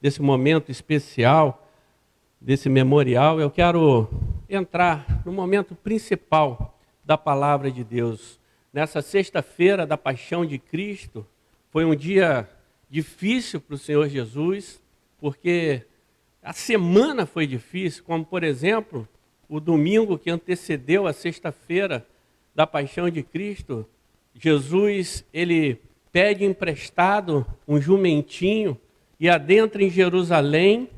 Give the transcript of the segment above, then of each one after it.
desse momento especial, desse memorial, eu quero entrar no momento principal da palavra de Deus. Nessa sexta-feira da Paixão de Cristo, foi um dia difícil para o Senhor Jesus, porque a semana foi difícil, como por exemplo, o domingo que antecedeu a sexta-feira da Paixão de Cristo. Jesus, ele pede emprestado um jumentinho e adentra em Jerusalém,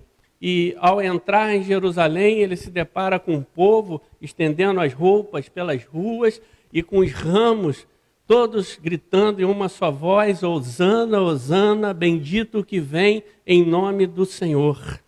e ao entrar em Jerusalém, ele se depara com o povo estendendo as roupas pelas ruas e com os ramos, todos gritando em uma só voz: Hosana, Hosana, bendito o que vem em nome do Senhor.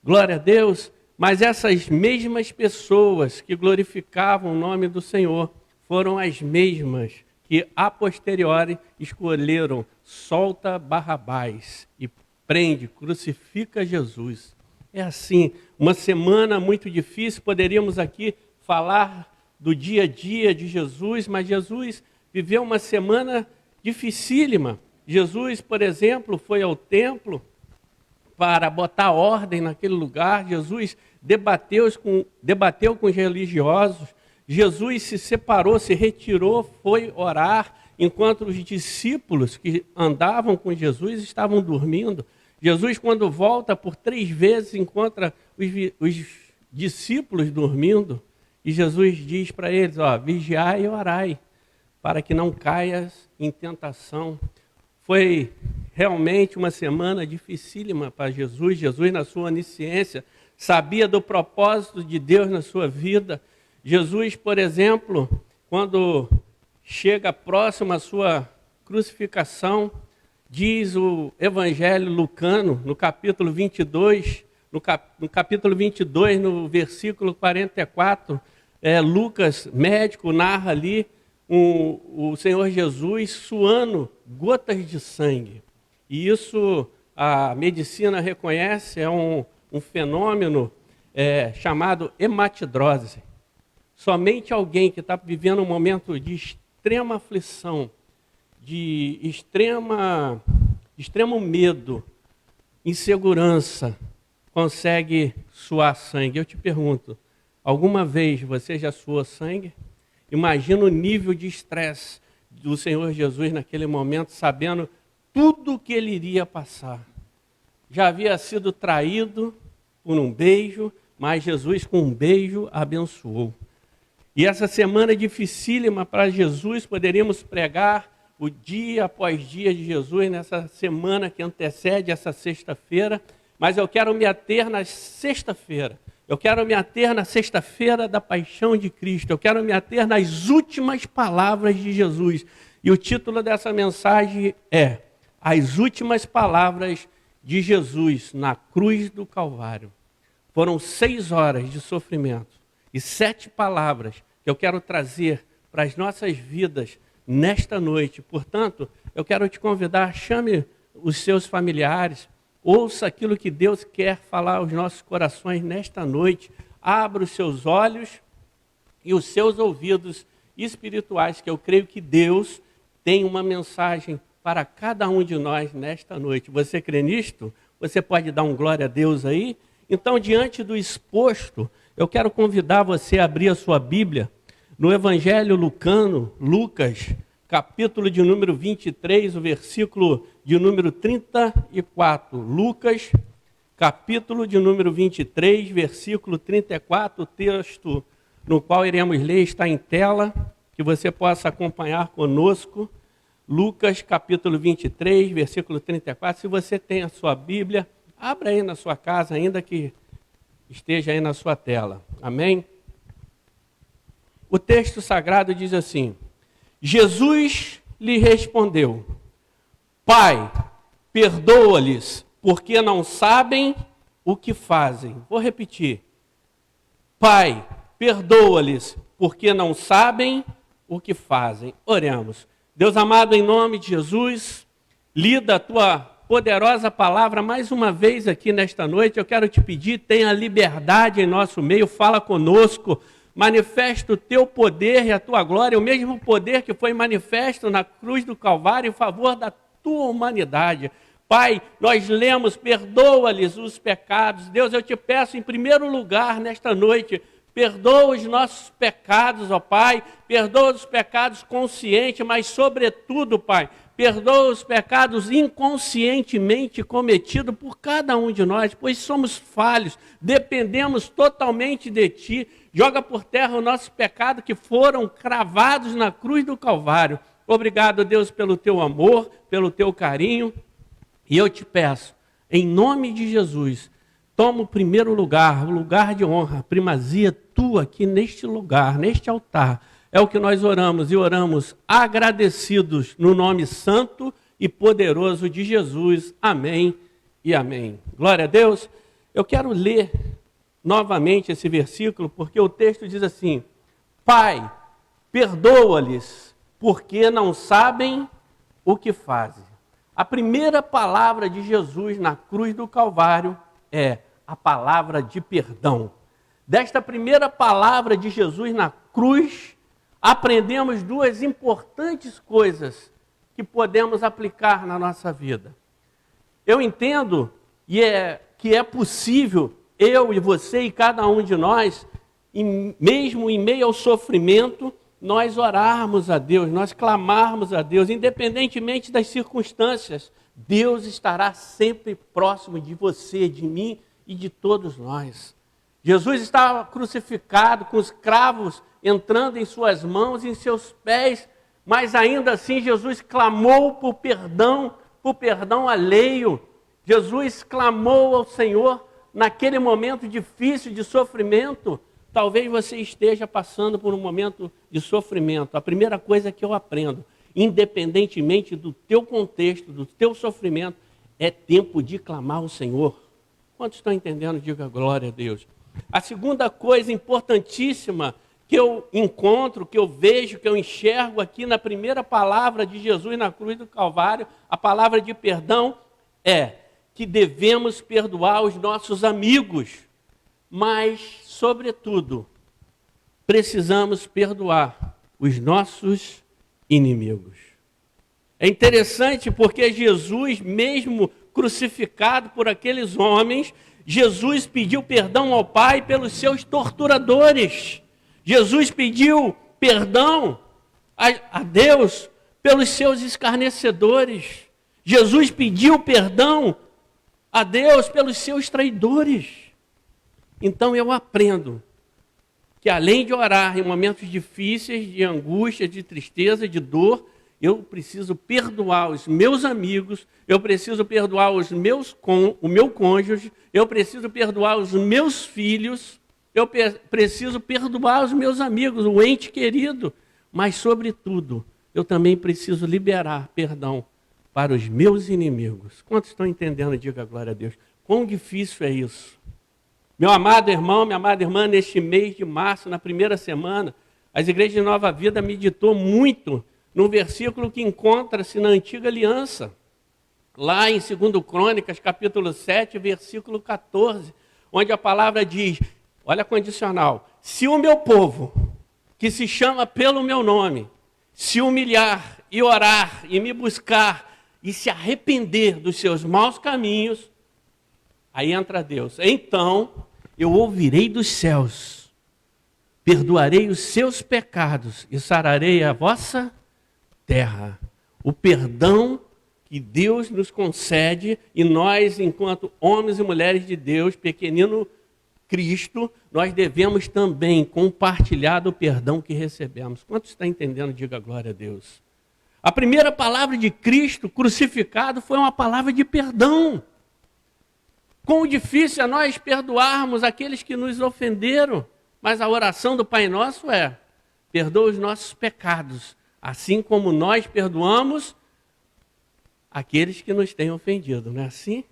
Glória a Deus. Mas essas mesmas pessoas que glorificavam o nome do Senhor foram as mesmas que a posteriori escolheram: solta Barrabás e prende, crucifica Jesus. É assim, uma semana muito difícil. Poderíamos aqui falar do dia a dia de Jesus, mas Jesus viveu uma semana dificílima. Jesus, por exemplo, foi ao templo para botar ordem naquele lugar. Jesus debateu com os religiosos. Jesus se separou, se retirou, foi orar, enquanto os discípulos que andavam com Jesus estavam dormindo. Jesus, quando volta por 3 vezes, encontra os discípulos dormindo, e Jesus diz para eles: vigiai e orai, para que não caias em tentação. Foi realmente uma semana dificílima para Jesus. Jesus, na sua onisciência, sabia do propósito de Deus na sua vida. Jesus, por exemplo, quando chega próximo à sua crucificação, diz o Evangelho Lucano, no capítulo 22, no versículo 44, Lucas, médico, narra ali o Senhor Jesus suando gotas de sangue. E isso a medicina reconhece, é um fenômeno chamado hematidrose. Somente alguém que está vivendo um momento de extrema aflição, de extremo medo, insegurança, consegue suar sangue. Eu te pergunto, alguma vez você já suou sangue? Imagina o nível de estresse do Senhor Jesus naquele momento, sabendo tudo o que ele iria passar. Já havia sido traído por um beijo, mas Jesus com um beijo abençoou. E essa semana dificílima para Jesus, poderíamos pregar o dia após dia de Jesus nessa semana que antecede essa sexta-feira, mas eu quero me ater na sexta-feira. Eu quero me ater na sexta-feira da Paixão de Cristo. Eu quero me ater nas últimas palavras de Jesus. E o título dessa mensagem é: As últimas palavras de Jesus na cruz do Calvário. Foram 6 horas de sofrimento e 7 palavras que eu quero trazer para as nossas vidas nesta noite. Portanto, eu quero te convidar: chame os seus familiares, ouça aquilo que Deus quer falar aos nossos corações nesta noite. Abra os seus olhos e os seus ouvidos espirituais, que eu creio que Deus tem uma mensagem para cada um de nós nesta noite. Você crê nisto? Você pode dar um glória a Deus aí? Então, diante do exposto, eu quero convidar você a abrir a sua Bíblia no Evangelho Lucano, Lucas, capítulo de número 23, o versículo de número 34. Lucas, capítulo de número 23, versículo 34, o texto no qual iremos ler está em tela, que você possa acompanhar conosco. Lucas, capítulo 23, versículo 34. Se você tem a sua Bíblia, abra aí na sua casa, ainda que esteja aí na sua tela. Amém? O texto sagrado diz assim: Jesus lhe respondeu: Pai, perdoa-lhes, porque não sabem o que fazem. Vou repetir. Pai, perdoa-lhes, porque não sabem o que fazem. Oremos. Deus amado, em nome de Jesus, lida a tua poderosa palavra mais uma vez aqui nesta noite. Eu quero te pedir: tenha liberdade em nosso meio, fala conosco, manifesta o teu poder e a tua glória, o mesmo poder que foi manifesto na cruz do Calvário em favor da tua humanidade. Pai, nós lemos, perdoa-lhes os pecados. Deus, eu te peço em primeiro lugar nesta noite, perdoa os nossos pecados, ó Pai, perdoa os pecados conscientes, mas sobretudo, Pai, perdoa os pecados inconscientemente cometidos por cada um de nós, pois somos falhos, dependemos totalmente de Ti. Joga por terra os nossos pecados que foram cravados na cruz do Calvário. Obrigado, Deus, pelo Teu amor, pelo Teu carinho. E eu te peço, em nome de Jesus, toma o primeiro lugar, o lugar de honra, a primazia Tua aqui neste lugar, neste altar. É o que nós oramos e oramos agradecidos no nome santo e poderoso de Jesus. Amém e amém. Glória a Deus. Eu quero ler novamente esse versículo, porque o texto diz assim: Pai, perdoa-lhes, porque não sabem o que fazem. A primeira palavra de Jesus na cruz do Calvário é a palavra de perdão. Desta primeira palavra de Jesus na cruz, aprendemos duas importantes coisas que podemos aplicar na nossa vida. Eu entendo que é possível eu e você e cada um de nós, mesmo em meio ao sofrimento, nós orarmos a Deus, nós clamarmos a Deus, independentemente das circunstâncias. Deus estará sempre próximo de você, de mim e de todos nós. Jesus estava crucificado, com os cravos entrando em suas mãos e em seus pés, mas ainda assim Jesus clamou por perdão alheio. Jesus clamou ao Senhor naquele momento difícil de sofrimento. Talvez você esteja passando por um momento de sofrimento. A primeira coisa que eu aprendo, independentemente do teu contexto, do teu sofrimento, é tempo de clamar ao Senhor. Quantos estão entendendo? Diga glória a Deus. A segunda coisa importantíssima que eu encontro, que eu vejo, que eu enxergo aqui na primeira palavra de Jesus na cruz do Calvário, a palavra de perdão, é que devemos perdoar os nossos amigos, mas, sobretudo, precisamos perdoar os nossos inimigos. É interessante porque Jesus, mesmo crucificado por aqueles homens, Jesus pediu perdão ao Pai pelos seus torturadores. Jesus pediu perdão a Deus pelos seus escarnecedores. Jesus pediu perdão a Deus pelos seus traidores. Então eu aprendo que além de orar em momentos difíceis, de angústia, de tristeza, de dor, eu preciso perdoar os meus amigos, eu preciso perdoar o meu cônjuge, eu preciso perdoar os meus filhos, eu preciso perdoar os meus amigos, o ente querido, mas, sobretudo, eu também preciso liberar perdão para os meus inimigos. Quantos estão entendendo? Diga glória a Deus. Quão difícil é isso? Meu amado irmão, minha amada irmã, neste mês de março, na primeira semana, as igrejas de Nova Vida meditou muito num versículo que encontra-se na Antiga Aliança, lá em 2 Crônicas, capítulo 7, versículo 14, onde a palavra diz, olha a condicional, se o meu povo, que se chama pelo meu nome, se humilhar e orar e me buscar e se arrepender dos seus maus caminhos, aí entra Deus. Então eu ouvirei dos céus, perdoarei os seus pecados e sararei a vossa terra. O perdão que Deus nos concede e nós, enquanto homens e mulheres de Deus, pequenino Cristo, nós devemos também compartilhar do perdão que recebemos. Quantos está entendendo? Diga glória a Deus. A primeira palavra de Cristo crucificado foi uma palavra de perdão. Quão difícil é nós perdoarmos aqueles que nos ofenderam, mas a oração do Pai Nosso é: perdoa os nossos pecados, assim como nós perdoamos aqueles que nos têm ofendido, não é assim?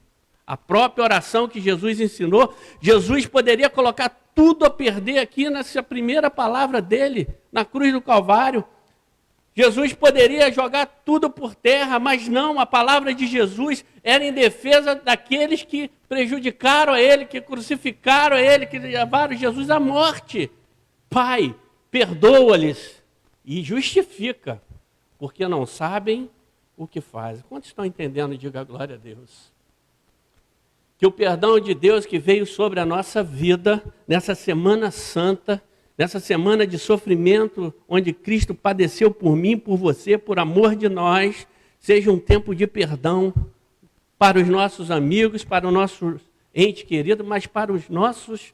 A própria oração que Jesus ensinou, Jesus poderia colocar tudo a perder aqui nessa primeira palavra dele, na cruz do Calvário. Jesus poderia jogar tudo por terra, mas não, a palavra de Jesus era em defesa daqueles que prejudicaram a ele, que crucificaram a ele, que levaram Jesus à morte. Pai, perdoa-lhes e justifica, porque não sabem o que fazem. Quantos estão entendendo? Diga glória a Deus. Que o perdão de Deus que veio sobre a nossa vida, nessa Semana Santa, nessa semana de sofrimento, onde Cristo padeceu por mim, por você, por amor de nós, seja um tempo de perdão para os nossos amigos, para o nosso ente querido, mas para os nossos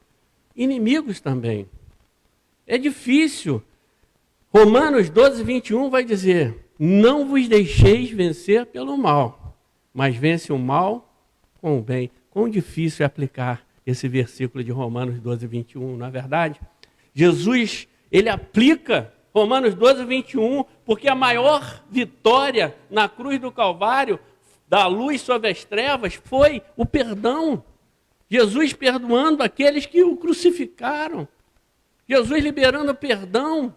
inimigos também. É difícil. Romanos 12, 21 vai dizer: não vos deixeis vencer pelo mal, mas vence o mal com o bem. Quão difícil é aplicar esse versículo de Romanos 12, 21, não é verdade? Jesus, ele aplica Romanos 12, 21, porque a maior vitória na cruz do Calvário, da luz sobre as trevas, foi o perdão. Jesus perdoando aqueles que o crucificaram. Jesus liberando perdão.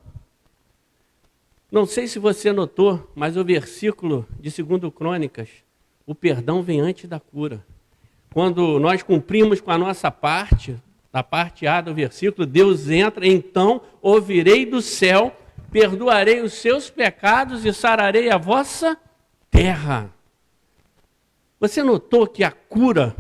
Não sei se você notou, mas o versículo de 2 Crônicas, o perdão vem antes da cura. Quando nós cumprimos com a nossa parte, na parte A do versículo, Deus entra, então ouvirei do céu, perdoarei os seus pecados e sararei a vossa terra. Você notou que a cura,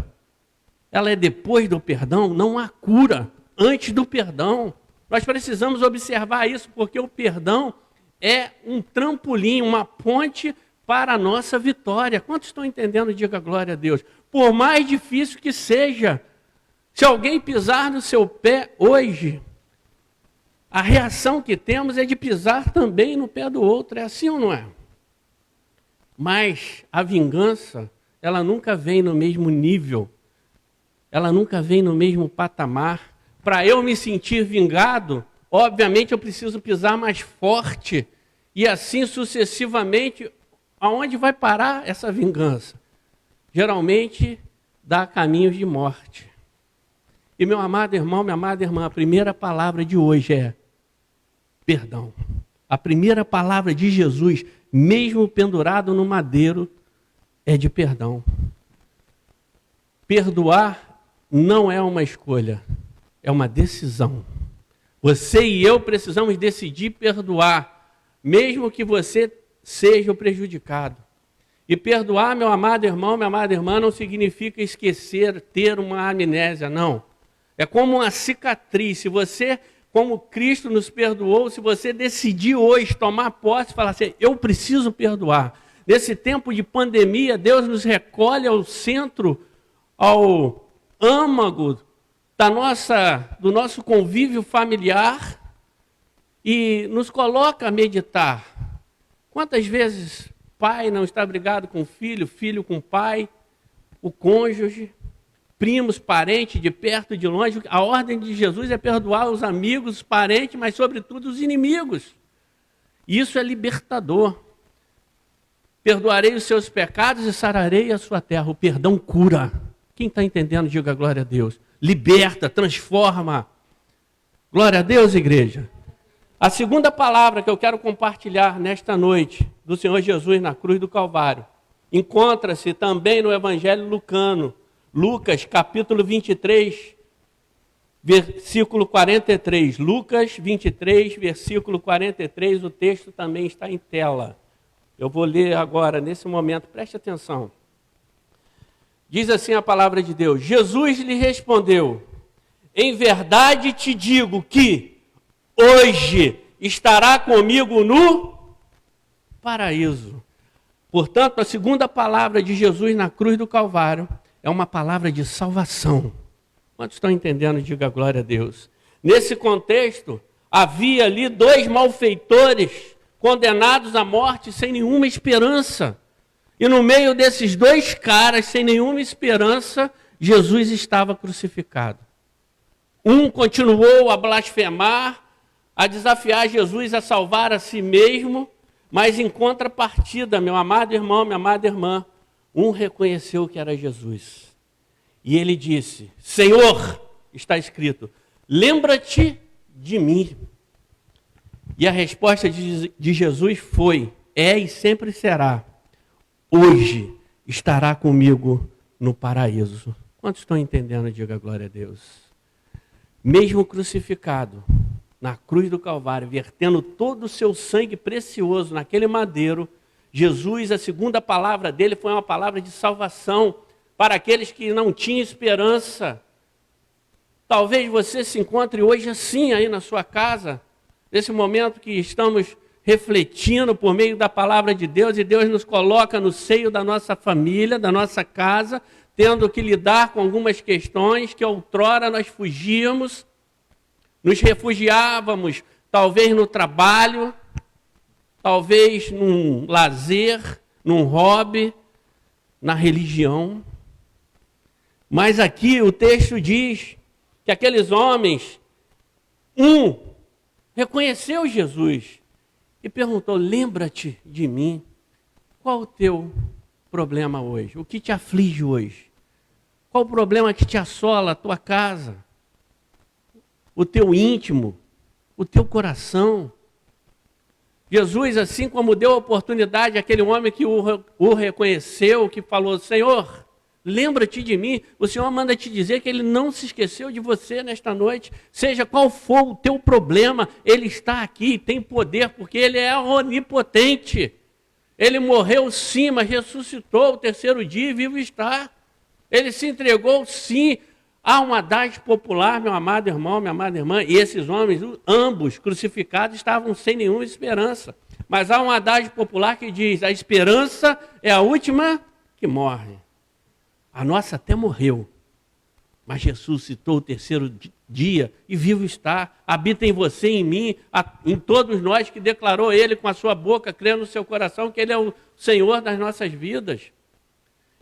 ela é depois do perdão? Não há cura antes do perdão. Nós precisamos observar isso, porque o perdão é um trampolim, uma ponte para a nossa vitória. Quantos estão entendendo? Diga glória a Deus. Por mais difícil que seja, se alguém pisar no seu pé hoje, a reação que temos é de pisar também no pé do outro. É assim ou não é? Mas a vingança, ela nunca vem no mesmo nível. Ela nunca vem no mesmo patamar. Para eu me sentir vingado, obviamente eu preciso pisar mais forte. E assim sucessivamente, aonde vai parar essa vingança? Geralmente dá caminhos de morte. E meu amado irmão, minha amada irmã, a primeira palavra de hoje é perdão. A primeira palavra de Jesus, mesmo pendurado no madeiro, é de perdão. Perdoar não é uma escolha, é uma decisão. Você e eu precisamos decidir perdoar, mesmo que você seja o prejudicado. E perdoar, meu amado irmão, minha amada irmã, não significa esquecer, ter uma amnésia, não. É como uma cicatriz. Se você, como Cristo nos perdoou, se você decidir hoje tomar posse e falar assim, eu preciso perdoar. Nesse tempo de pandemia, Deus nos recolhe ao centro, ao âmago do nosso convívio familiar e nos coloca a meditar. Quantas vezes pai não está brigado com filho, filho com pai, o cônjuge, primos, parentes, de perto e de longe? A ordem de Jesus é perdoar os amigos, os parentes, mas sobretudo os inimigos. Isso é libertador. Perdoarei os seus pecados e sararei a sua terra. O perdão cura. Quem está entendendo, diga glória a Deus. Liberta, transforma. Glória a Deus, igreja. A segunda palavra que eu quero compartilhar nesta noite do Senhor Jesus na cruz do Calvário encontra-se também no Evangelho lucano, Lucas capítulo 23, versículo 43. Lucas 23, versículo 43, o texto também está em tela. Eu vou ler agora, nesse momento, preste atenção. Diz assim a palavra de Deus: Jesus lhe respondeu, em verdade te digo que hoje estará comigo no paraíso. Portanto, a segunda palavra de Jesus na cruz do Calvário é uma palavra de salvação. Quantos estão entendendo? Diga glória a Deus. Nesse contexto, havia ali 2 malfeitores condenados à morte sem nenhuma esperança. E no meio desses 2 caras, sem nenhuma esperança, Jesus estava crucificado. Um continuou a blasfemar, a desafiar Jesus a salvar a si mesmo, mas em contrapartida, meu amado irmão, minha amada irmã, um reconheceu que era Jesus. E ele disse, Senhor, está escrito, lembra-te de mim. E a resposta de Jesus foi, é e sempre será, hoje estará comigo no paraíso. Quantos estão entendendo? Diga glória a Deus. Mesmo crucificado na cruz do Calvário, vertendo todo o seu sangue precioso naquele madeiro, Jesus, a segunda palavra dele foi uma palavra de salvação para aqueles que não tinham esperança. Talvez você se encontre hoje assim aí na sua casa, nesse momento que estamos refletindo por meio da palavra de Deus, e Deus nos coloca no seio da nossa família, da nossa casa, tendo que lidar com algumas questões que outrora nós fugíamos, nos refugiávamos, talvez no trabalho, talvez num lazer, num hobby, na religião. Mas aqui o texto diz que aqueles homens, um reconheceu Jesus e perguntou: lembra-te de mim, qual o teu problema hoje? O que te aflige hoje? Qual o problema que te assola a tua casa? O teu íntimo, o teu coração? Jesus, assim como deu a oportunidade àquele homem que o reconheceu, que falou: Senhor, lembra-te de mim. O Senhor manda te dizer que Ele não se esqueceu de você nesta noite. Seja qual for o teu problema, Ele está aqui, tem poder, porque Ele é onipotente. Ele morreu sim, mas ressuscitou o terceiro dia e vivo está. Ele se entregou sim. Há um adágio popular, meu amado irmão, minha amada irmã, e esses homens, ambos crucificados, estavam sem nenhuma esperança. Mas há um adágio popular que diz: a esperança é a última que morre. A nossa até morreu, mas ressuscitou o terceiro dia e vivo está. Habita em você e em mim, em todos nós que declarou Ele com a sua boca, crê no seu coração que Ele é o Senhor das nossas vidas.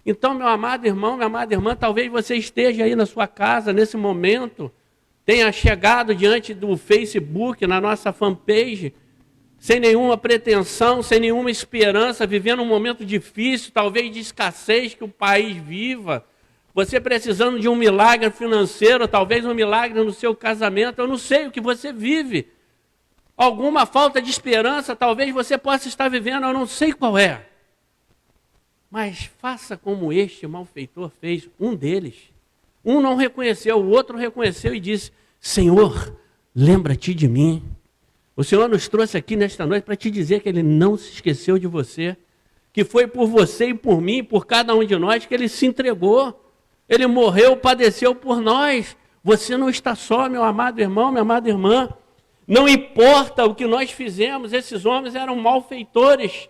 Então, meu amado irmão, minha amada irmã, talvez você esteja aí na sua casa nesse momento, tenha chegado diante do Facebook, na nossa fanpage, sem nenhuma pretensão, sem nenhuma esperança, vivendo um momento difícil, talvez de escassez que o país viva, você precisando de um milagre financeiro, talvez um milagre no seu casamento, eu não sei o que você vive. Alguma falta de esperança, talvez você possa estar vivendo, eu não sei qual é. Mas faça como este malfeitor fez, um deles. Um não reconheceu, o outro reconheceu e disse: Senhor, lembra-te de mim. O Senhor nos trouxe aqui nesta noite para te dizer que Ele não se esqueceu de você, que foi por você e por mim, por cada um de nós, que Ele se entregou. Ele morreu, padeceu por nós. Você não está só, meu amado irmão, minha amada irmã. Não importa o que nós fizemos, esses homens eram malfeitores.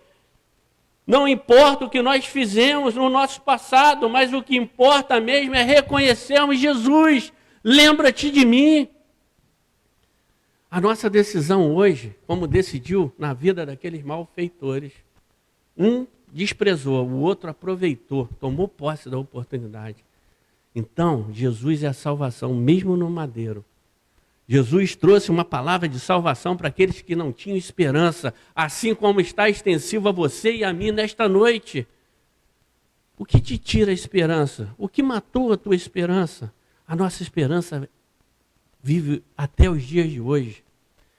Não importa o que nós fizemos no nosso passado, mas o que importa mesmo é reconhecermos Jesus. Lembra-te de mim. A nossa decisão hoje, como decidiu na vida daqueles malfeitores, um desprezou, o outro aproveitou, tomou posse da oportunidade. Então, Jesus é a salvação, mesmo no madeiro. Jesus trouxe uma palavra de salvação para aqueles que não tinham esperança, assim como está extensivo a você e a mim nesta noite. O que te tira a esperança? O que matou a tua esperança? A nossa esperança vive até os dias de hoje.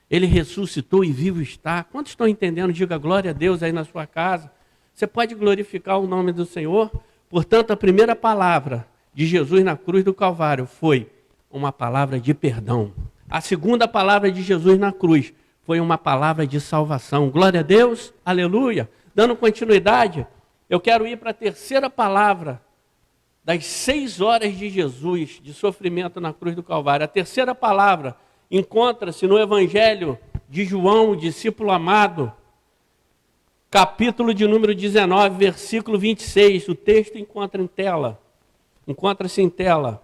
Ele ressuscitou e vivo está. Quantos estão entendendo? Diga glória a Deus aí na sua casa. Você pode glorificar o nome do Senhor? Portanto, a primeira palavra de Jesus na cruz do Calvário foi uma palavra de perdão. A segunda palavra de Jesus na cruz foi uma palavra de salvação. Glória a Deus, aleluia. Dando continuidade, eu quero ir para a terceira palavra das 6 horas de Jesus, de sofrimento na cruz do Calvário. A terceira palavra encontra-se no Evangelho de João, o discípulo amado, capítulo de número 19, versículo 26. O texto encontra-se em tela.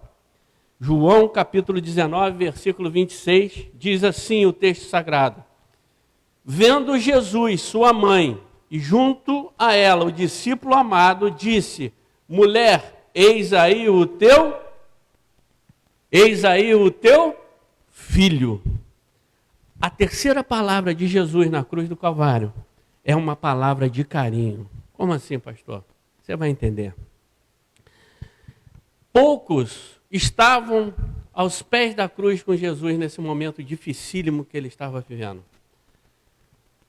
João, capítulo 19, versículo 26, diz assim o texto sagrado: Vendo Jesus, sua mãe, e junto a ela o discípulo amado, disse: Mulher, eis aí o teu filho. A terceira palavra de Jesus na cruz do Calvário é uma palavra de carinho. Como assim, pastor? Você vai entender. Poucos estavam aos pés da cruz com Jesus nesse momento dificílimo que ele estava vivendo.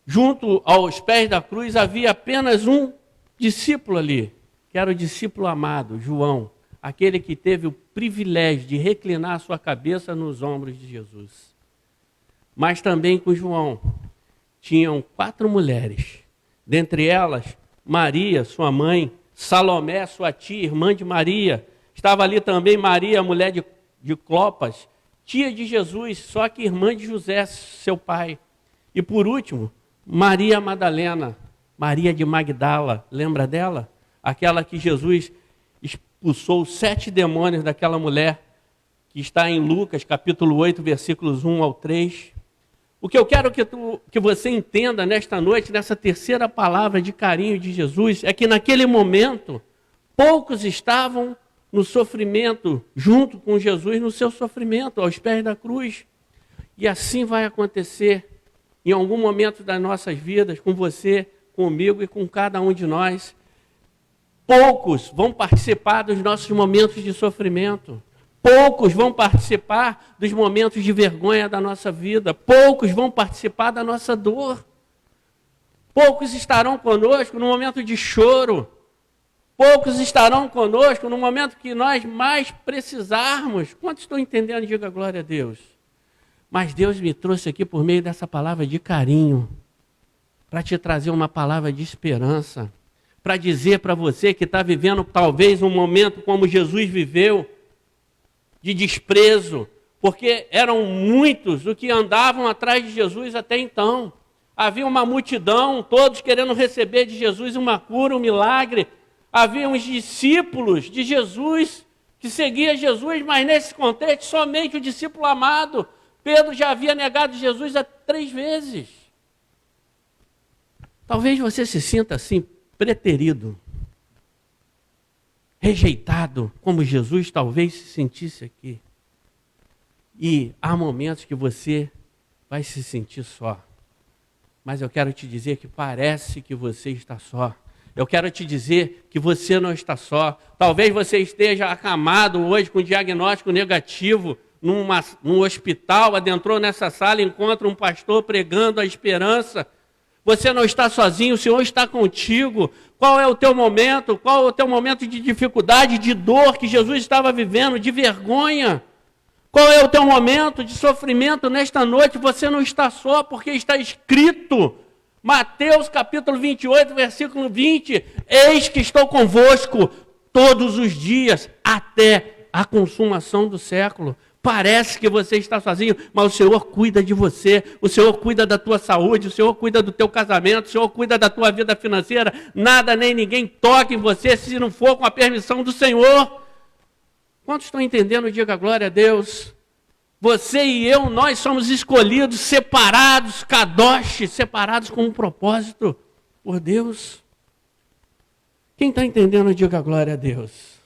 Junto aos pés da cruz havia apenas um discípulo ali, que era o discípulo amado, João, aquele que teve o privilégio de reclinar a sua cabeça nos ombros de Jesus. Mas também com João tinham 4 mulheres Dentre elas, Maria, sua mãe, Salomé, sua tia, irmã de Maria. Estava ali também Maria, mulher de Clopas, tia de Jesus, só que irmã de José, seu pai. E por último, Maria Madalena, Maria de Magdala, lembra dela? Aquela que Jesus expulsou 7 demônios daquela mulher, que está em Lucas, capítulo 8, versículos 1 ao 3. O que eu quero que você entenda nesta noite, nessa terceira palavra de carinho de Jesus, é que naquele momento, poucos estavam no sofrimento, junto com Jesus no seu sofrimento, aos pés da cruz. E assim vai acontecer em algum momento das nossas vidas, com você, comigo e com cada um de nós. Poucos vão participar dos nossos momentos de sofrimento. Poucos vão participar dos momentos de vergonha da nossa vida. Poucos vão participar da nossa dor. Poucos estarão conosco no momento de choro. Poucos estarão conosco no momento que nós mais precisarmos. Quantos estão entendendo? Diga glória a Deus. Mas Deus me trouxe aqui por meio dessa palavra de carinho, para te trazer uma palavra de esperança, para dizer para você que está vivendo talvez um momento como Jesus viveu, de desprezo, porque eram muitos os que andavam atrás de Jesus até então. Havia uma multidão, todos querendo receber de Jesus uma cura, um milagre. Havia uns discípulos de Jesus que seguiam Jesus, mas nesse contexto somente o discípulo amado. Pedro já havia negado Jesus 3 vezes. Talvez você se sinta assim, preterido, rejeitado, como Jesus talvez se sentisse aqui. E há momentos que você vai se sentir só. Mas eu quero te dizer que parece que você está só. Eu quero te dizer que você não está só. Talvez você esteja acamado hoje com diagnóstico negativo num hospital, adentrou nessa sala e encontra um pastor pregando a esperança. Você não está sozinho, o Senhor está contigo. Qual é o teu momento? Qual é o teu momento de dificuldade, de dor que Jesus estava vivendo, de vergonha? Qual é o teu momento de sofrimento nesta noite? Você não está só, porque está escrito, Mateus capítulo 28, versículo 20, eis que estou convosco todos os dias, até a consumação do século. Parece que você está sozinho, mas o Senhor cuida de você, o Senhor cuida da tua saúde, o Senhor cuida do teu casamento, o Senhor cuida da tua vida financeira. Nada nem ninguém toque em você se não for com a permissão do Senhor. Quantos estão entendendo? Diga glória a Deus. Você e eu, nós somos escolhidos, separados, kadosh, separados com um propósito por Deus. Quem está entendendo? Diga glória a Deus.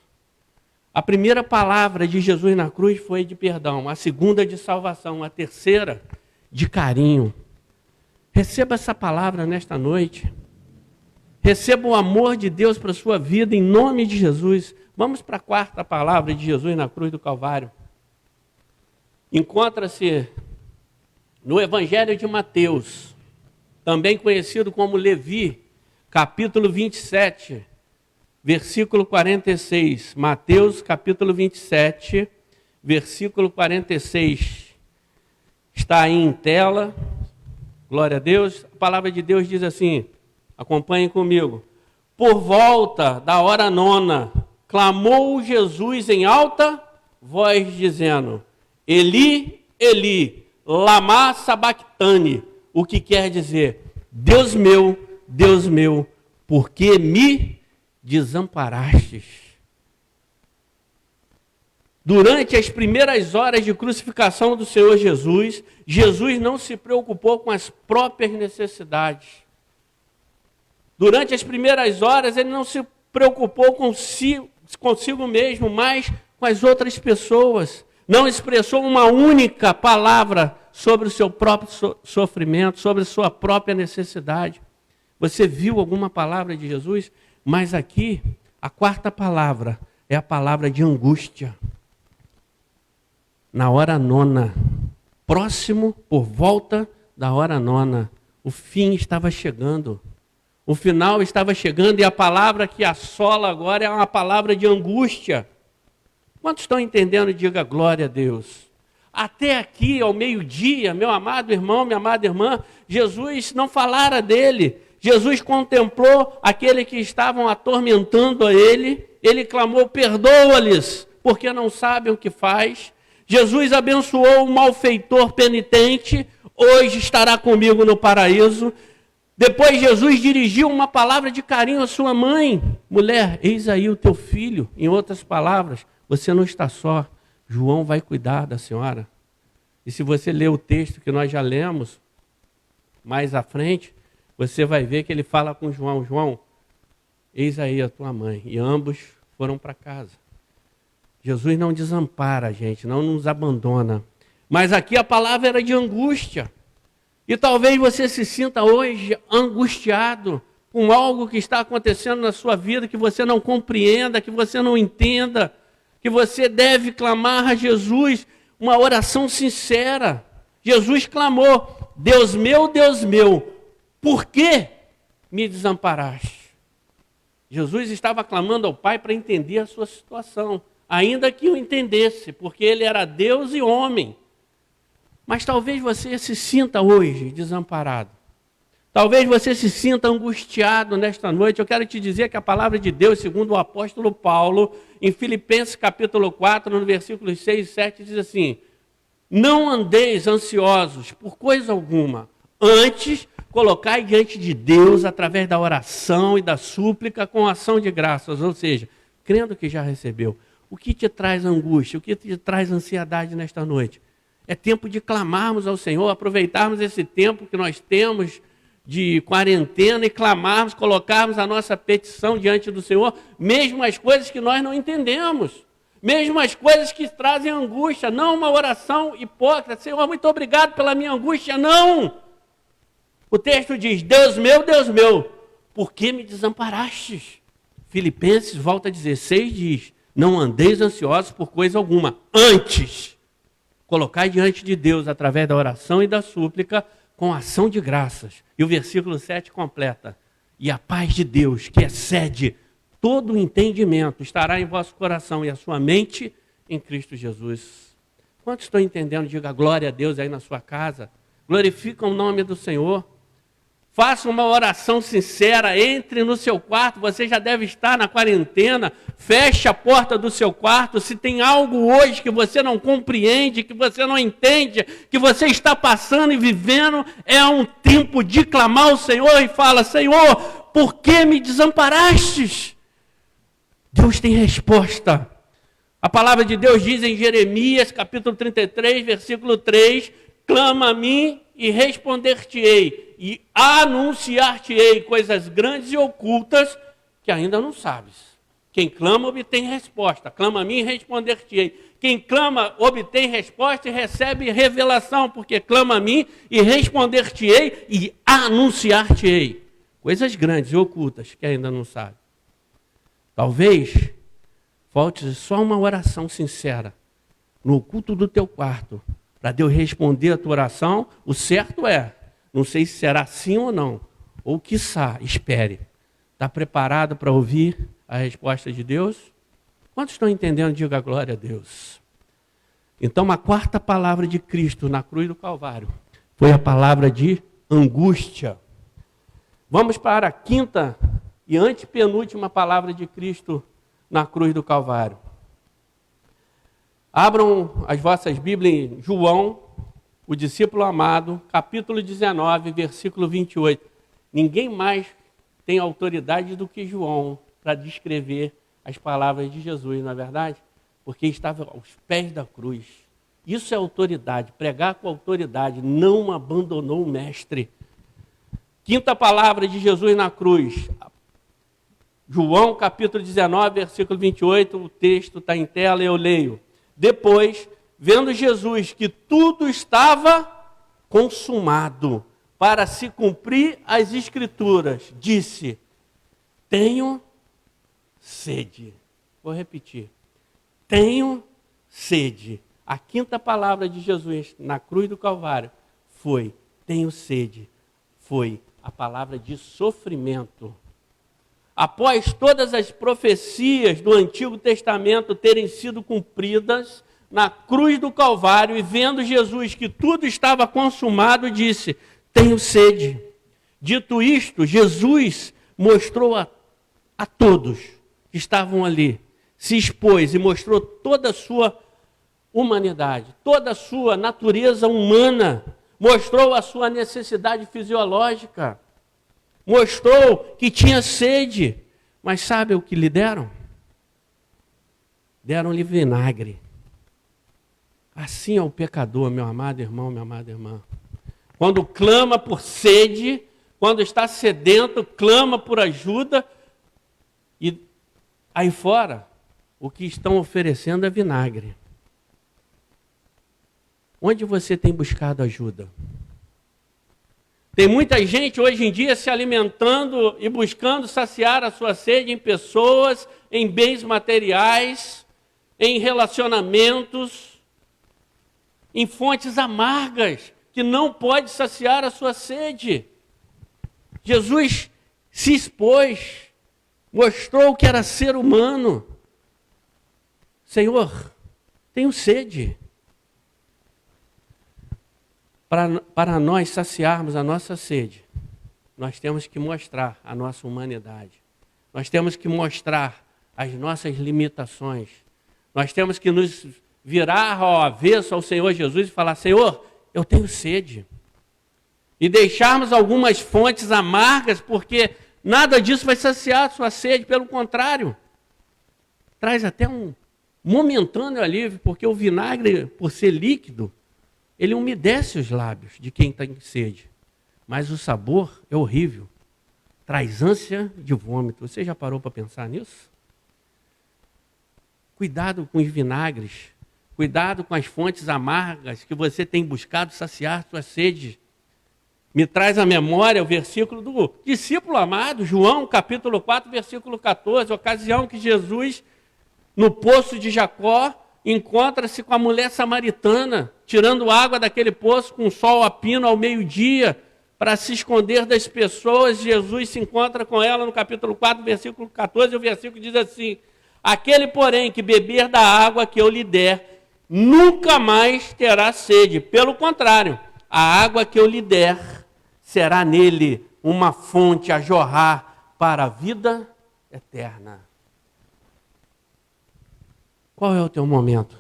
A primeira palavra de Jesus na cruz foi de perdão, a segunda de salvação, a terceira de carinho. Receba essa palavra nesta noite. Receba o amor de Deus para a sua vida em nome de Jesus. Vamos para a quarta palavra de Jesus na cruz do Calvário. Encontra-se no Evangelho de Mateus, também conhecido como Levi, capítulo 27, versículo 46. Mateus, capítulo 27, versículo 46. Está aí em tela. Glória a Deus. A palavra de Deus diz assim, acompanhem comigo. Por volta da hora 9, clamou Jesus em alta voz, dizendo, Eli, Eli, lama sabactani, o que quer dizer, Deus meu, por que me desamparastes? Durante as primeiras horas de crucificação do Senhor Jesus, Jesus não se preocupou com as próprias necessidades. Durante as primeiras horas, ele não se preocupou consigo mesmo, mas com as outras pessoas. Não expressou uma única palavra sobre o seu próprio sofrimento, sobre a sua própria necessidade. Você viu alguma palavra de Jesus? Mas aqui, a quarta palavra é a palavra de angústia. Na hora 9, próximo, por volta da hora 9, o fim estava chegando. O final estava chegando e a palavra que assola agora é uma palavra de angústia. Quantos estão entendendo? Diga glória a Deus. Até aqui, ao meio-dia, meu amado irmão, minha amada irmã, Jesus não falara dele. Jesus contemplou aqueles que estavam atormentando a ele. Ele clamou, perdoa-lhes, porque não sabem o que faz. Jesus abençoou o malfeitor penitente. Hoje estará comigo no paraíso. Depois Jesus dirigiu uma palavra de carinho à sua mãe. Mulher, eis aí o teu filho. Em outras palavras, você não está só. João vai cuidar da senhora. E se você ler o texto que nós já lemos, mais à frente, você vai ver que ele fala com João. João, eis aí a tua mãe. E ambos foram para casa. Jesus não desampara a gente, não nos abandona. Mas aqui a palavra era de angústia. E talvez você se sinta hoje angustiado com algo que está acontecendo na sua vida, que você não compreenda, que você não entenda, que você deve clamar a Jesus uma oração sincera. Jesus clamou, Deus meu, por que me desamparaste? Jesus estava clamando ao Pai para entender a sua situação, ainda que o entendesse, porque ele era Deus e homem. Mas talvez você se sinta hoje desamparado. Talvez você se sinta angustiado nesta noite. Eu quero te dizer que a palavra de Deus, segundo o apóstolo Paulo, em Filipenses capítulo 4, no versículos 6 e 7, diz assim: não andeis ansiosos por coisa alguma, antes colocai diante de Deus, através da oração e da súplica, com ação de graças, ou seja, crendo que já recebeu. O que te traz angústia, o que te traz ansiedade nesta noite? É tempo de clamarmos ao Senhor, aproveitarmos esse tempo que nós temos de quarentena e clamarmos, colocarmos a nossa petição diante do Senhor, mesmo as coisas que nós não entendemos, mesmo as coisas que trazem angústia, não uma oração hipócrita, Senhor, muito obrigado pela minha angústia, não! O texto diz, Deus meu, por que me desamparastes? Filipenses, volta a 16, diz, não andeis ansiosos por coisa alguma, antes colocai diante de Deus, através da oração e da súplica, com ação de graças. E o versículo 7 completa, e a paz de Deus, que excede todo o entendimento, estará em vosso coração e a sua mente em Cristo Jesus. Quantos estão entendendo? Diga glória a Deus aí na sua casa. Glorifica o nome do Senhor. Faça uma oração sincera, entre no seu quarto, você já deve estar na quarentena, feche a porta do seu quarto, se tem algo hoje que você não compreende, que você não entende, que você está passando e vivendo, é um tempo de clamar ao Senhor e fala, Senhor, por que me desamparastes? Deus tem resposta. A palavra de Deus diz em Jeremias, capítulo 33, versículo 3, clama a mim e responder-te-ei, e anunciar-te-ei coisas grandes e ocultas que ainda não sabes. Quem clama, obtém resposta. Clama a mim e responder-te-ei. Quem clama, obtém resposta e recebe revelação, porque clama a mim e responder-te-ei e anunciar-te-ei coisas grandes e ocultas que ainda não sabe. Talvez falte só uma oração sincera no oculto do teu quarto, para Deus responder a tua oração. O certo é, não sei se será sim ou não, ou quiçá, espere. Está preparado para ouvir a resposta de Deus? Quantos estão entendendo? Diga glória a Deus. Então, a quarta palavra de Cristo na cruz do Calvário foi a palavra de angústia. Vamos para a quinta e antepenúltima palavra de Cristo na cruz do Calvário. Abram as vossas Bíblias em João, o discípulo amado, capítulo 19, versículo 28. Ninguém mais tem autoridade do que João para descrever as palavras de Jesus, não é verdade? Porque estava aos pés da cruz. Isso é autoridade, pregar com autoridade, não abandonou o mestre. Quinta palavra de Jesus na cruz, João capítulo 19, versículo 28, o texto está em tela e eu leio. Depois, vendo Jesus que tudo estava consumado, para se cumprir as Escrituras, disse, tenho sede. Vou repetir, tenho sede. A quinta palavra de Jesus na cruz do Calvário foi, tenho sede. Foi a palavra de sofrimento. Após todas as profecias do Antigo Testamento terem sido cumpridas, na cruz do Calvário, e vendo Jesus que tudo estava consumado, disse, tenho sede. Dito isto, Jesus mostrou a todos que estavam ali, se expôs e mostrou toda a sua humanidade, toda a sua natureza humana, mostrou a sua necessidade fisiológica, mostrou que tinha sede, mas sabe o que lhe deram? Deram-lhe vinagre. Assim é o pecador, meu amado irmão, minha amada irmã. Quando clama por sede, quando está sedento, clama por ajuda, e aí fora, o que estão oferecendo é vinagre. Onde você tem buscado ajuda? Tem muita gente hoje em dia se alimentando e buscando saciar a sua sede em pessoas, em bens materiais, em relacionamentos, em fontes amargas, que não pode saciar a sua sede. Jesus se expôs, mostrou que era ser humano. Senhor, tenho sede. Para nós saciarmos a nossa sede, nós temos que mostrar a nossa humanidade. Nós temos que mostrar as nossas limitações. Nós temos que nos virar ao avesso ao Senhor Jesus e falar: Senhor, eu tenho sede. E deixarmos algumas fontes amargas, porque nada disso vai saciar a sua sede, pelo contrário. Traz até um momentâneo alívio, porque o vinagre, por ser líquido, ele umedece os lábios de quem está em sede. Mas o sabor é horrível. Traz ânsia de vômito. Você já parou para pensar nisso? Cuidado com os vinagres. Cuidado com as fontes amargas que você tem buscado saciar sua sede. Me traz à memória o versículo do discípulo amado, João, capítulo 4, versículo 14. Ocasião que Jesus, no poço de Jacó, encontra-se com a mulher samaritana, tirando água daquele poço com sol a pino ao meio-dia, para se esconder das pessoas. Jesus se encontra com ela no capítulo 4, versículo 14, e o versículo diz assim: aquele, porém, que beber da água que eu lhe der, nunca mais terá sede. Pelo contrário, a água que eu lhe der será nele uma fonte a jorrar para a vida eterna. Qual é o teu momento?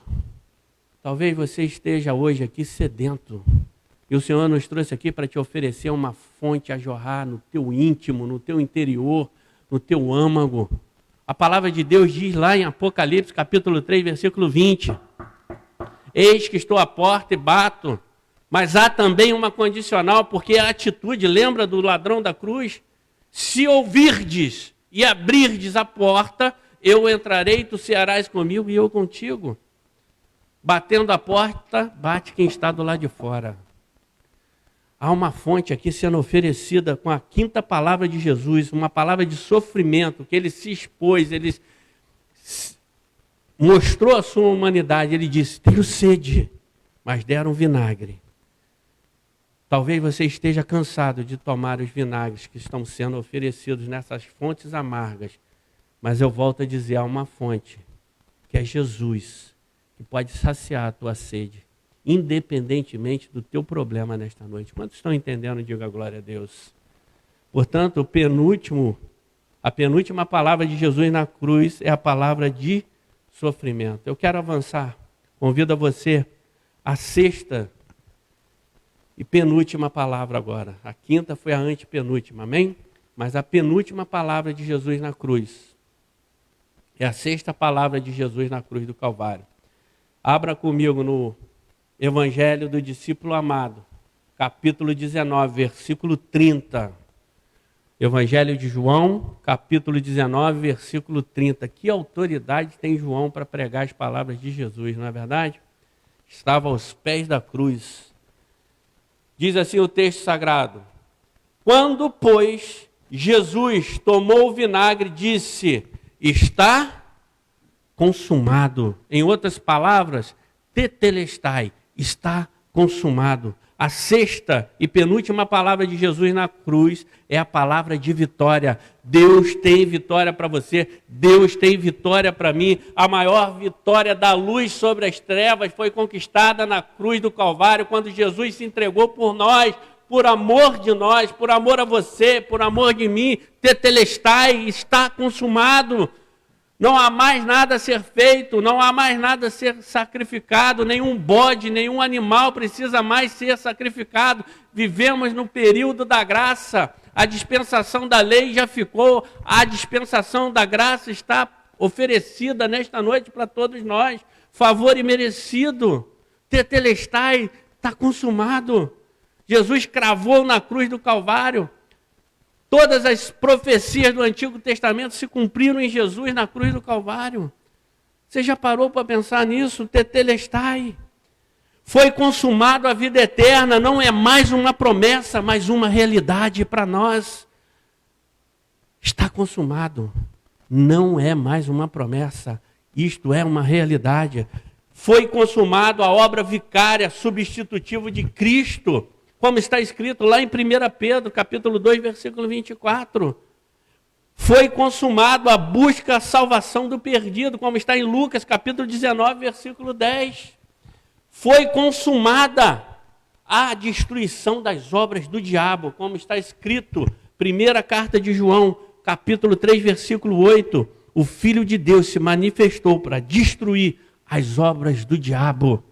Talvez você esteja hoje aqui sedento. E o Senhor nos trouxe aqui para te oferecer uma fonte a jorrar no teu íntimo, no teu interior, no teu âmago. A palavra de Deus diz lá em Apocalipse, capítulo 3, versículo 20. Eis que estou à porta e bato. Mas há também uma condicional, porque a atitude, lembra do ladrão da cruz? Se ouvirdes e abrirdes a porta, eu entrarei, tu cearás comigo e eu contigo. Batendo a porta, bate quem está do lado de fora. Há uma fonte aqui sendo oferecida com a quinta palavra de Jesus, uma palavra de sofrimento, que ele se expôs, ele mostrou a sua humanidade. Ele disse: tenho sede, mas deram vinagre. Talvez você esteja cansado de tomar os vinagres que estão sendo oferecidos nessas fontes amargas. Mas eu volto a dizer, há uma fonte, que é Jesus, que pode saciar a tua sede, independentemente do teu problema nesta noite. Quantos estão entendendo? Diga glória a Deus. Portanto, a penúltima palavra de Jesus na cruz é a palavra de sofrimento. Eu quero avançar. Convido a você a sexta e penúltima palavra agora. A quinta foi a antepenúltima, amém? Mas a penúltima palavra de Jesus na cruz é a sexta palavra de Jesus na cruz do Calvário. Abra comigo no Evangelho do Discípulo Amado, capítulo 19, versículo 30. Evangelho de João, capítulo 19, versículo 30. Que autoridade tem João para pregar as palavras de Jesus, não é verdade? Estava aos pés da cruz. Diz assim o texto sagrado: quando, pois, Jesus tomou o vinagre, disse: está consumado. Em outras palavras, tetelestai, está consumado. A sexta e penúltima palavra de Jesus na cruz é a palavra de vitória. Deus tem vitória para você, Deus tem vitória para mim. A maior vitória da luz sobre as trevas foi conquistada na cruz do Calvário, quando Jesus se entregou por nós, por amor de nós, por amor a você, por amor de mim, tetelestai, está consumado. Não há mais nada a ser feito, não há mais nada a ser sacrificado, nenhum bode, nenhum animal precisa mais ser sacrificado. Vivemos no período da graça, a dispensação da lei já ficou, a dispensação da graça está oferecida nesta noite para todos nós. Favor imerecido, tetelestai, está consumado. Jesus cravou na cruz do Calvário. Todas as profecias do Antigo Testamento se cumpriram em Jesus na cruz do Calvário. Você já parou para pensar nisso? Tetelestai. Foi consumado a vida eterna, não é mais uma promessa, mas uma realidade para nós. Está consumado. Não é mais uma promessa, isto é uma realidade. Foi consumado a obra vicária, substitutiva de Cristo, como está escrito lá em 1 Pedro, capítulo 2, versículo 24. Foi consumado a busca, a salvação do perdido, como está em Lucas, capítulo 19, versículo 10. Foi consumada a destruição das obras do diabo, como está escrito, primeira carta de João, capítulo 3, versículo 8. O Filho de Deus se manifestou para destruir as obras do diabo.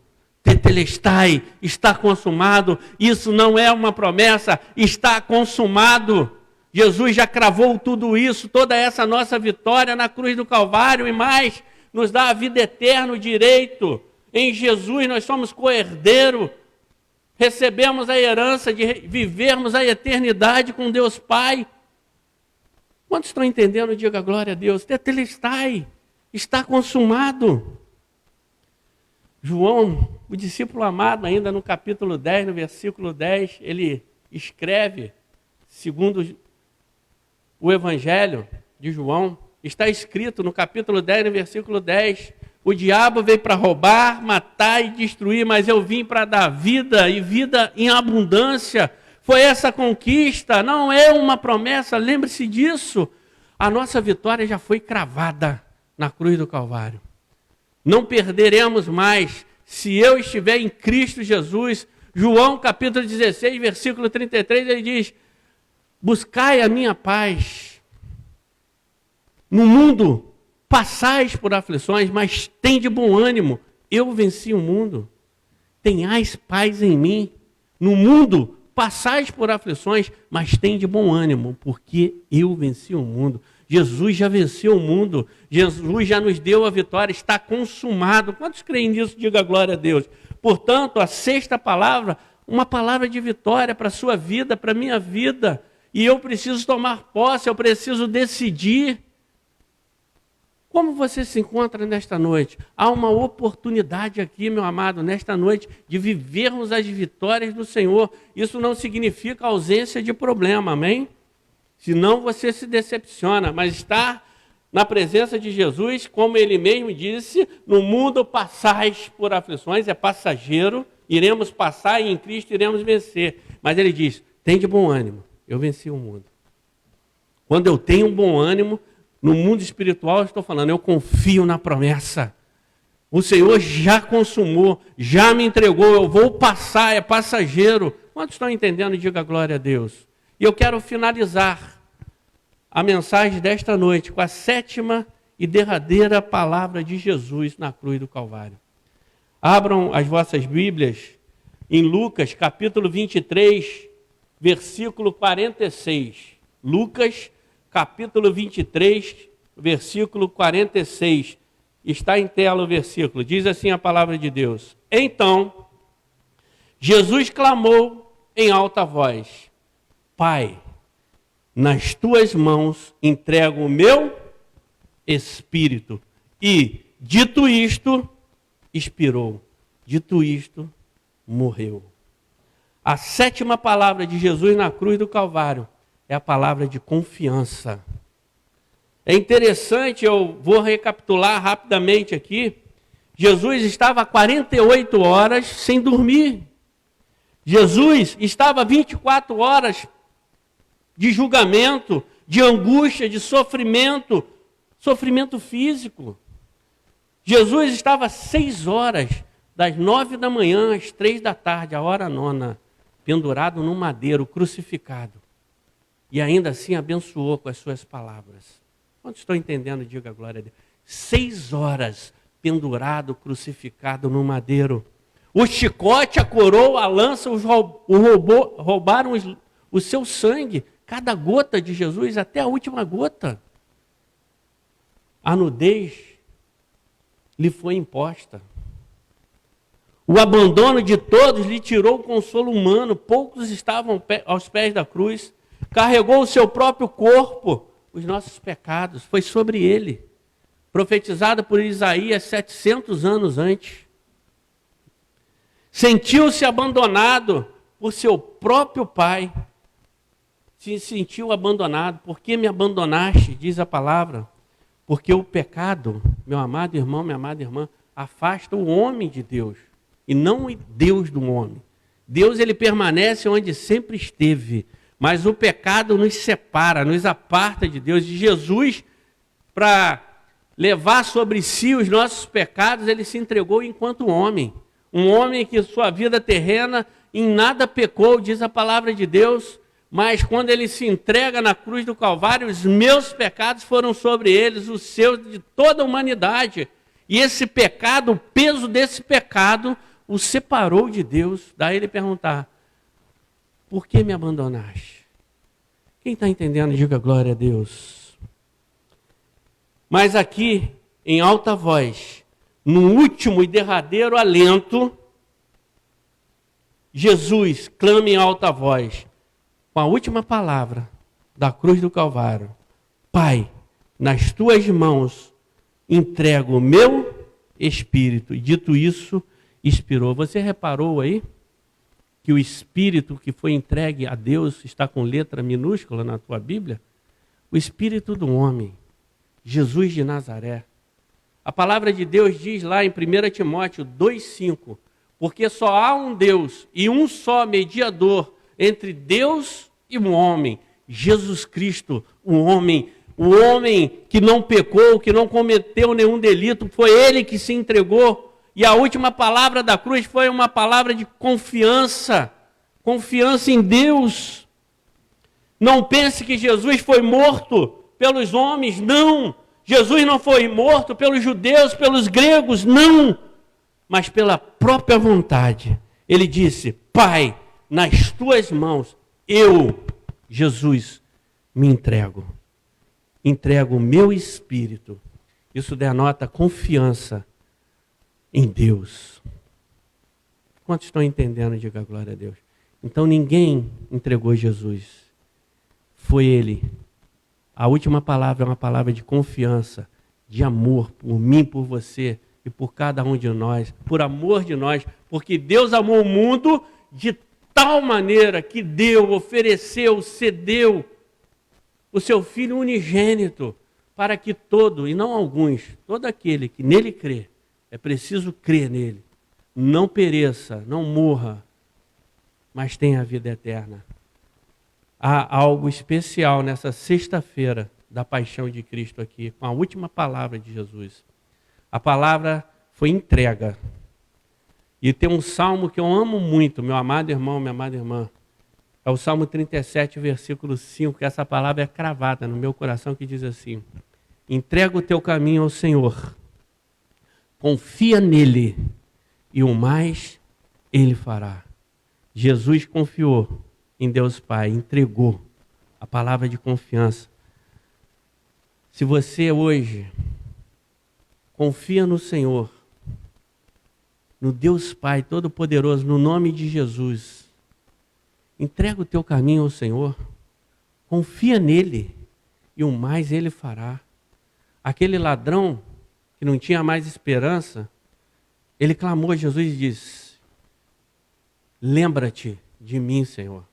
Tetelestai, está consumado. Isso não é uma promessa, está consumado. Jesus já cravou tudo isso, toda essa nossa vitória na cruz do Calvário e mais, nos dá a vida eterna, o direito. Em Jesus nós somos co-herdeiro, recebemos a herança de vivermos a eternidade com Deus Pai. Quantos estão entendendo? Diga glória a Deus. Tetelestai, está consumado. João, o discípulo amado, ainda no capítulo 10, no versículo 10, ele escreve, segundo o Evangelho de João, está escrito no capítulo 10, no versículo 10, o diabo veio para roubar, matar e destruir, mas eu vim para dar vida e vida em abundância. Foi essa conquista, não é uma promessa, lembre-se disso. A nossa vitória já foi cravada na cruz do Calvário. Não perderemos mais se eu estiver em Cristo Jesus. João capítulo 16, versículo 33, ele diz: buscai a minha paz. No mundo passais por aflições, mas tende bom ânimo. Eu venci o mundo. Tenhais paz em mim. No mundo passais por aflições, mas tende bom ânimo, porque eu venci o mundo. Jesus já venceu o mundo. Jesus já nos deu a vitória. Está consumado. Quantos creem nisso? Diga glória a Deus. Portanto, a sexta palavra, uma palavra de vitória para a sua vida, para a minha vida. E eu preciso tomar posse, eu preciso decidir. Como você se encontra nesta noite? Há uma oportunidade aqui, meu amado, nesta noite, de vivermos as vitórias do Senhor. Isso não significa ausência de problema, amém? Senão você se decepciona, mas estar na presença de Jesus, como ele mesmo disse, no mundo passais por aflições, é passageiro, iremos passar e em Cristo iremos vencer. Mas ele diz, tem de bom ânimo, eu venci o mundo. Quando eu tenho um bom ânimo, no mundo espiritual eu estou falando, eu confio na promessa. O Senhor já consumou, já me entregou, eu vou passar, é passageiro. Quantos estão entendendo? Diga glória a Deus. E eu quero finalizar a mensagem desta noite com a sétima e derradeira palavra de Jesus na cruz do Calvário. Abram as vossas Bíblias em Lucas, capítulo 23, versículo 46. Lucas, capítulo 23, versículo 46. Está em tela o versículo. Diz assim a palavra de Deus. Então, Jesus clamou em alta voz: Pai, nas tuas mãos entrego o meu espírito. E, dito isto, expirou. Dito isto, morreu. A sétima palavra de Jesus na cruz do Calvário é a palavra de confiança. É interessante, eu vou recapitular rapidamente aqui. Jesus estava 48 horas sem dormir. Jesus estava 24 horas de julgamento, de angústia, de sofrimento, sofrimento físico. Jesus estava 6 horas, das 9 da manhã às 3 da tarde, a hora nona, pendurado num madeiro, crucificado. E ainda assim abençoou com as suas palavras. Quantos estão entendendo? Diga a glória a Deus. 6 horas pendurado, crucificado no madeiro. O chicote, a coroa, a lança, roubaram o seu sangue. Cada gota de Jesus, até a última gota. A nudez lhe foi imposta. O abandono de todos lhe tirou o consolo humano. Poucos estavam aos pés da cruz. Carregou o seu próprio corpo, os nossos pecados. Foi sobre ele. Profetizado por Isaías 700 anos antes. Sentiu-se abandonado por seu próprio pai. Se sentiu abandonado. Por que me abandonaste? Diz a palavra. Porque o pecado, meu amado irmão, minha amada irmã, afasta o homem de Deus. E não o Deus do homem. Deus, ele permanece onde sempre esteve. Mas o pecado nos separa, nos aparta de Deus. E Jesus, para levar sobre si os nossos pecados, ele se entregou enquanto homem. Um homem que sua vida terrena em nada pecou, diz a palavra de Deus. Mas quando ele se entrega na cruz do Calvário, os meus pecados foram sobre eles, os seus de toda a humanidade. E esse pecado, o peso desse pecado, o separou de Deus. Daí ele perguntar, por que me abandonaste? Quem está entendendo, diga glória a Deus. Mas aqui, em alta voz, no último e derradeiro alento, Jesus clama em alta voz, com a última palavra da cruz do Calvário. Pai, nas tuas mãos entrego o meu espírito. E dito isso, expirou. Você reparou aí que o espírito que foi entregue a Deus está com letra minúscula na tua Bíblia? O espírito do homem, Jesus de Nazaré. A palavra de Deus diz lá em 1 Timóteo 2,5, porque só há um Deus e um só mediador entre Deus e o homem, Jesus Cristo, o homem que não pecou, que não cometeu nenhum delito, foi ele que se entregou. E a última palavra da cruz foi uma palavra de confiança, confiança em Deus. Não pense que Jesus foi morto pelos homens, não. Jesus não foi morto pelos judeus, pelos gregos, não. Mas pela própria vontade. Ele disse, Pai, nas tuas mãos, eu, Jesus, me entrego. Entrego o meu espírito. Isso denota confiança em Deus. Quantos estão entendendo? Diga glória a Deus. Então ninguém entregou Jesus. Foi ele. A última palavra é uma palavra de confiança, de amor por mim, por você e por cada um de nós, por amor de nós, porque Deus amou o mundo de tal maneira que deu, ofereceu, cedeu o seu Filho unigênito para que todo, e não alguns, todo aquele que nele crê, é preciso crer nele, não pereça, não morra, mas tenha a vida eterna. Há algo especial nessa sexta-feira da paixão de Cristo aqui, com a última palavra de Jesus. A palavra foi entrega. E tem um salmo que eu amo muito, meu amado irmão, minha amada irmã. É o Salmo 37, versículo 5, que essa palavra é cravada no meu coração, que diz assim, entrega o teu caminho ao Senhor, confia nele, e o mais ele fará. Jesus confiou em Deus Pai, entregou a palavra de confiança. Se você hoje confia no Senhor, no Deus Pai Todo-Poderoso, no nome de Jesus, entrega o teu caminho ao Senhor, confia nele, e o mais ele fará. Aquele ladrão que não tinha mais esperança, ele clamou a Jesus e disse, lembra-te de mim, Senhor.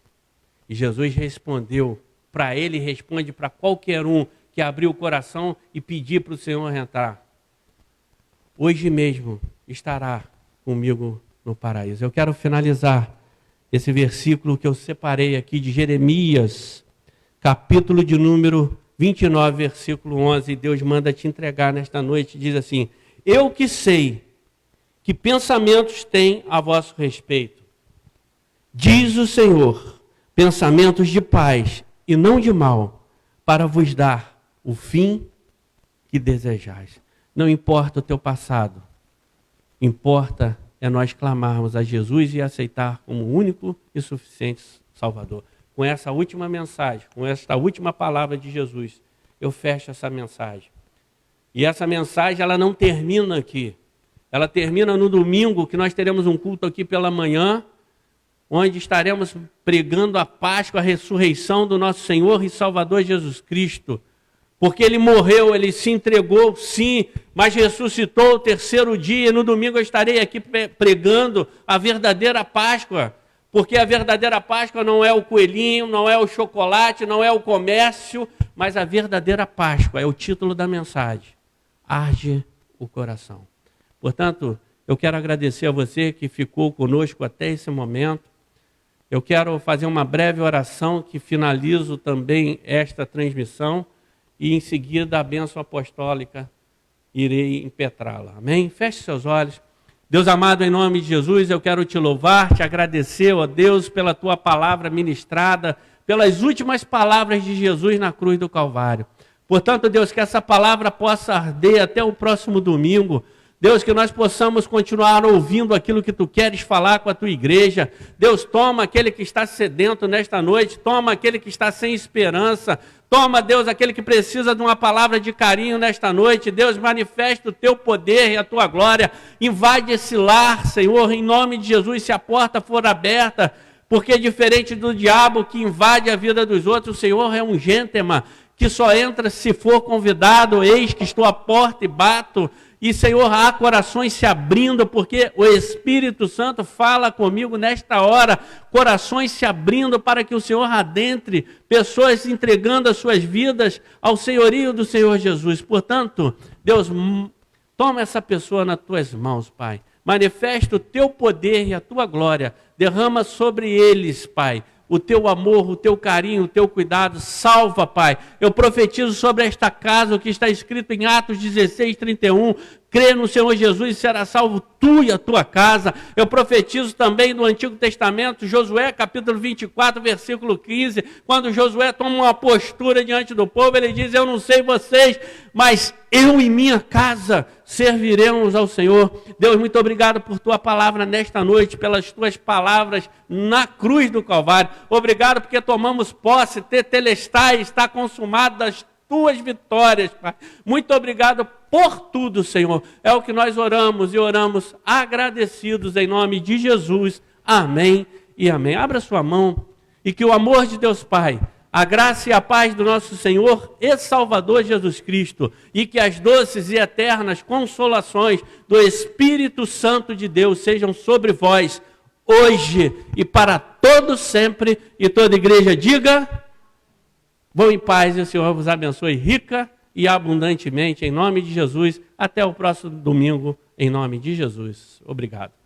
E Jesus respondeu, para ele responde para qualquer um que abrir o coração e pedir para o Senhor entrar. Hoje mesmo estará comigo no paraíso. Eu quero finalizar esse versículo que eu separei aqui de Jeremias, capítulo de número 29, versículo 11. Deus manda te entregar nesta noite, diz assim, eu que sei que pensamentos têm a vosso respeito, Diz o Senhor, pensamentos de paz e não de mal, para vos dar o fim que desejais. Não importa o teu passado, importa é nós clamarmos a Jesus e aceitar como único e suficiente Salvador. Com essa última mensagem, com esta última palavra de Jesus, eu fecho essa mensagem. E essa mensagem, ela não termina aqui. Ela termina no domingo, que nós teremos um culto aqui pela manhã, onde estaremos pregando a Páscoa, a ressurreição do nosso Senhor e Salvador Jesus Cristo. Porque Ele morreu, Ele se entregou, sim, mas ressuscitou o terceiro dia. E no domingo eu estarei aqui pregando a verdadeira Páscoa. Porque a verdadeira Páscoa não é o coelhinho, não é o chocolate, não é o comércio, mas a verdadeira Páscoa é o título da mensagem. Arde o coração. Portanto, eu quero agradecer a você que ficou conosco até esse momento. Eu quero fazer uma breve oração que finalizo também esta transmissão e em seguida a bênção apostólica irei impetrá-la. Amém? Feche seus olhos. Deus amado, em nome de Jesus, eu quero te louvar, te agradecer, ó Deus, pela tua palavra ministrada, pelas últimas palavras de Jesus na cruz do Calvário. Portanto, Deus, que essa palavra possa arder até o próximo domingo. Deus, que nós possamos continuar ouvindo aquilo que Tu queres falar com a Tua igreja. Deus, toma aquele que está sedento nesta noite, toma aquele que está sem esperança, toma, Deus, aquele que precisa de uma palavra de carinho nesta noite. Deus, manifesta o Teu poder e a Tua glória, invade esse lar, Senhor, em nome de Jesus, se a porta for aberta, porque diferente do diabo que invade a vida dos outros, o Senhor é um gentleman, que só entra se for convidado. Eis que estou à porta e bato. E, Senhor, há corações se abrindo, porque o Espírito Santo fala comigo nesta hora, corações se abrindo para que o Senhor adentre, pessoas entregando as suas vidas ao senhorio do Senhor Jesus. Portanto, Deus, toma essa pessoa nas tuas mãos, Pai. Manifesta o teu poder e a tua glória. Derrama sobre eles, Pai, o teu amor, o teu carinho, o teu cuidado. Salva, Pai. Eu profetizo sobre esta casa o que está escrito em Atos 16:31. Crê no Senhor Jesus e será salvo tu e a tua casa. Eu profetizo também no Antigo Testamento, Josué capítulo 24, versículo 15, quando Josué toma uma postura diante do povo, ele diz: eu não sei vocês, mas eu e minha casa serviremos ao Senhor. Deus, muito obrigado por tua palavra nesta noite, pelas tuas palavras na cruz do Calvário. Obrigado porque tomamos posse, tetelestai, está consumado das tuas vitórias, Pai. Muito obrigado por tudo, Senhor. É o que nós oramos e oramos agradecidos em nome de Jesus. Amém e amém. Abra sua mão e que o amor de Deus Pai, a graça e a paz do nosso Senhor e Salvador Jesus Cristo e que as doces e eternas consolações do Espírito Santo de Deus sejam sobre vós hoje e para todo sempre. E toda igreja diga: vão em paz e o Senhor vos abençoe rica e abundantemente, em nome de Jesus. Até o próximo domingo, em nome de Jesus. Obrigado.